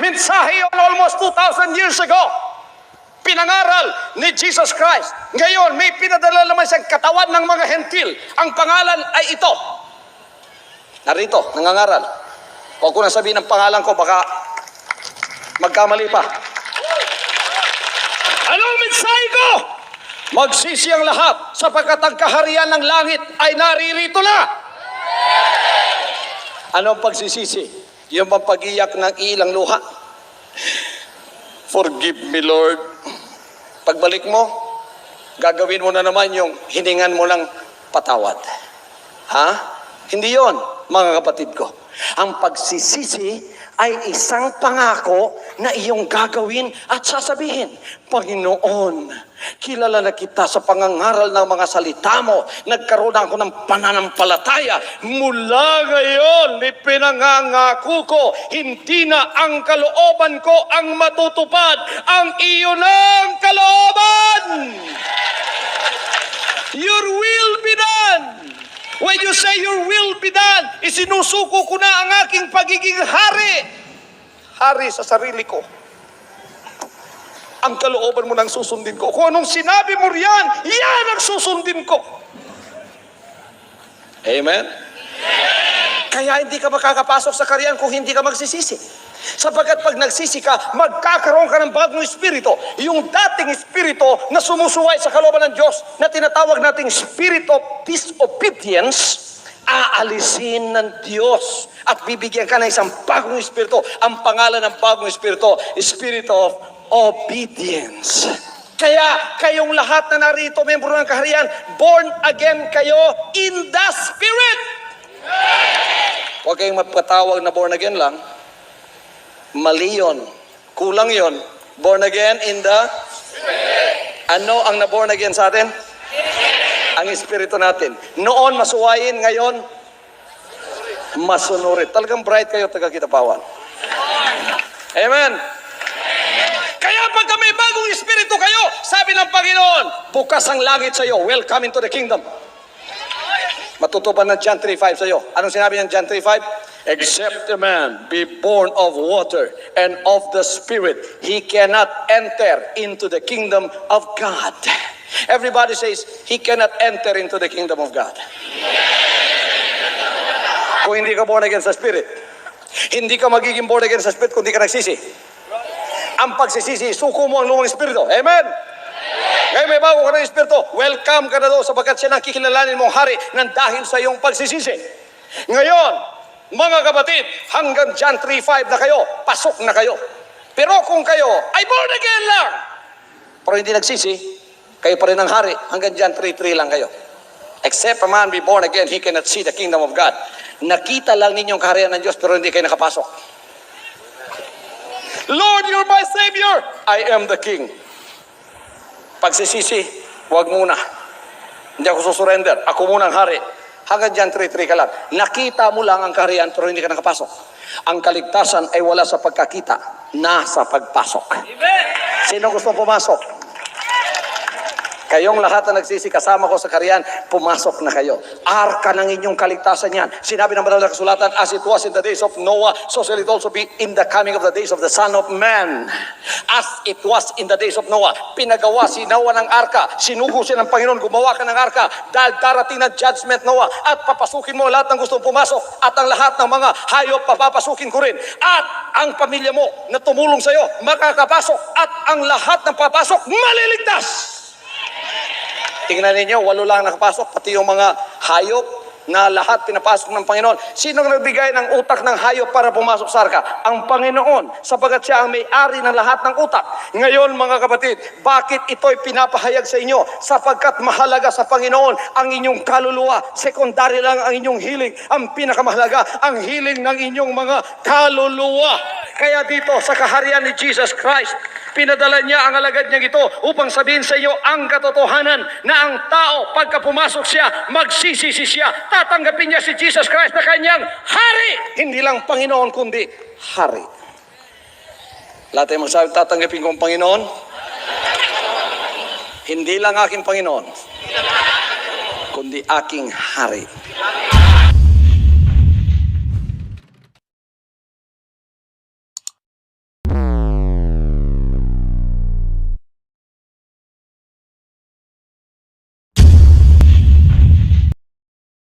Mensahe yun almost 2,000 years ago. Pinangaral ni Jesus Christ. Ngayon, may pinadala naman siyang katawan ng mga hentil. Ang pangalan ay ito. Narito, nangangaral. Huwag ko na sabihin ang pangalan ko, baka magkamali pa. Anong mensahe ko? Magsisi ang lahat sapagkat ang kaharian ng langit ay naririto na. Anong pagsisisi? Yung bang pag-iyak ng ilang luha? Forgive me, Lord. Pagbalik mo, gagawin mo na naman yung hiningan mo ng patawad. Ha? Hindi yon, mga kapatid ko. Ang pagsisisi ay isang pangako na iyong gagawin at sasabihin, Panginoon, kilala na kita sa pangangaral ng mga salita mo. Nagkaroon ako ng pananampalataya. Mula ngayon, ipinangangako ko, hindi na ang kalooban ko ang matutupad, ang iyo ng kalooban. Your will be done. When you say your will be done, isinusuko ko na ang aking pagiging hari. Hari sa sarili ko. Ang kalooban mo nang susundin ko. Kung anong sinabi mo riyan, yan ang susundin ko. Amen? Kaya hindi ka makakapasok sa kaharian kung hindi ka magsisisi. Sapagkat pag nagsisi ka, magkakaroon ka ng bagong espiritu. Yung dating espiritu na sumusuway sa kalooban ng Diyos, na tinatawag nating spirit of disobedience, aalisin ng Diyos at bibigyan ka ng isang bagong espiritu. Ang pangalan ng bagong espiritu, spirit of obedience. Kaya kayong lahat na narito, membro ng kaharian, born again kayo in the Spirit. Huwag kayong magpatawag na born again lang. Mali yun. Kulang yun. Born again in the Spirit. Ano ang na-born again sa atin? Ang espiritu natin. Noon masuwayin, ngayon masunurit. Talagang bright kayo, taga-Kitapawan. Amen. Kaya pagka may bagong espiritu kayo, sabi ng Panginoon, bukas ang langit sa iyo. Welcome into the kingdom. Matutupad ng John 3:5 sa iyo. Anong sinabi ng John 3:5? Except a man be born of water and of the Spirit, he cannot enter into the kingdom of God. Everybody says, he cannot enter into the kingdom of God. Kung hindi ka born again sa Spirit, hindi ka magiging born again sa Spirit kung hindi ka nagsisi. Ang pagsisisi, suko mo ang lumang Espiritu. Amen? Ngayon may bago ka ng Espiritu, welcome ka na doon sapagkat siya nakikilalanin mong hari ng dahil sa iyong pagsisisi. Ngayon, mga kapatid, hanggang John 3:5 na kayo, pasok na kayo. Pero kung kayo ay born again lang, pero hindi nagsisi, kayo pa rin ang hari, hanggang John 3:3 lang kayo. Except a man be born again, he cannot see the kingdom of God. Nakita lang ninyong kaharian ng Diyos, pero hindi kayo nakapasok. Lord, you're my Savior. I am the King. Pagsisisi, huwag muna. Hindi ako susurrender. Ako muna ang hari. Hanggang dyan, 3-3 ka lang. Nakita mo lang ang kaharian, pero hindi ka nakapasok. Ang kaligtasan ay wala sa pagkakita, nasa pagpasok. Sino gusto pumasok? Kayong lahat na nagsisi, kasama ko sa kaharian, pumasok na kayo. Arka ng inyong kaligtasan yan. Sinabi ng banal na kasulatan, as it was in the days of Noah, so shall it also be in the coming of the days of the Son of Man. As it was in the days of Noah. Pinagawa si Noah ng arka. Sinugo siya ng Panginoon, gumawa ka ng arka. Dahil darating na judgment, Noah. At papasukin mo lahat ng gustong pumasok. At ang lahat ng mga hayop, papapasukin ko rin. At ang pamilya mo na tumulong sa iyo, makakapasok. At ang lahat ng papasok, maliligtas. Tingnan ninyo, 8 lang nakapasok, pati yung mga hayop na lahat pinapasok ng Panginoon. Sino nagbigay ng utak ng hayop para pumasok sa arka? Ang Panginoon, sapagat siya ang may-ari ng lahat ng utak. Ngayon mga kapatid, bakit ito'y pinapahayag sa inyo? Sapagkat mahalaga sa Panginoon ang inyong kaluluwa. Sekundary lang ang inyong hiling. Ang pinakamahalaga, ang hiling ng inyong mga kaluluwa. Kaya dito sa kaharian ni Jesus Christ, pinadala niya ang alagad niya ito upang sabihin sa iyo ang katotohanan na ang tao pagka pumasok siya, magsisisi siya. Tatanggapin niya si Jesus Christ na kanyang hari. Hindi lang Panginoon kundi hari. Lahat ay magsabi, tatanggapin ko ang Panginoon. Hindi lang aking Panginoon, kundi aking hari.